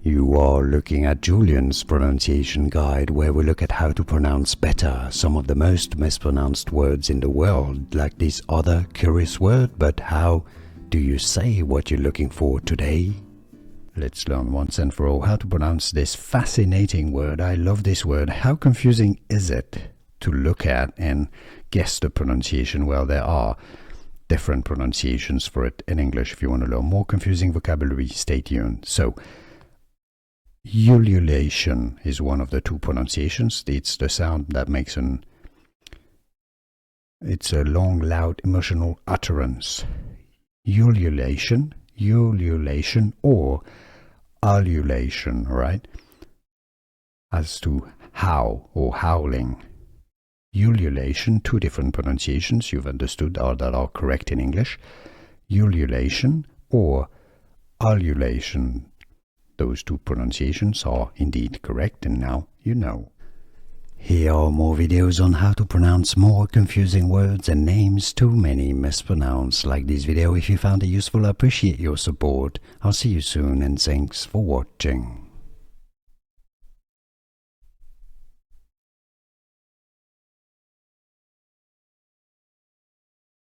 You are looking at Julian's pronunciation guide, where we look at how to pronounce better some of the most mispronounced words in the world, like this other curious word. But how do you say what you're looking for today? Let's learn once and for all how to pronounce this fascinating word. I love this word. How confusing is it to look at and guess the pronunciation? Well, there are different pronunciations for it in English. If you want to learn more confusing vocabulary, stay tuned. So, ululation is one of the two pronunciations. It's the sound that makes it's a long, loud, emotional utterance. Ululation, or ululation, right? As to how or howling. Ululation, two different pronunciations you've understood that are correct in English. Ululation or ululation. Those two pronunciations are indeed correct, and now you know. Here are more videos on how to pronounce more confusing words and names too many mispronounced. Like this video if you found it useful. I appreciate your support. I'll see you soon, and thanks for watching.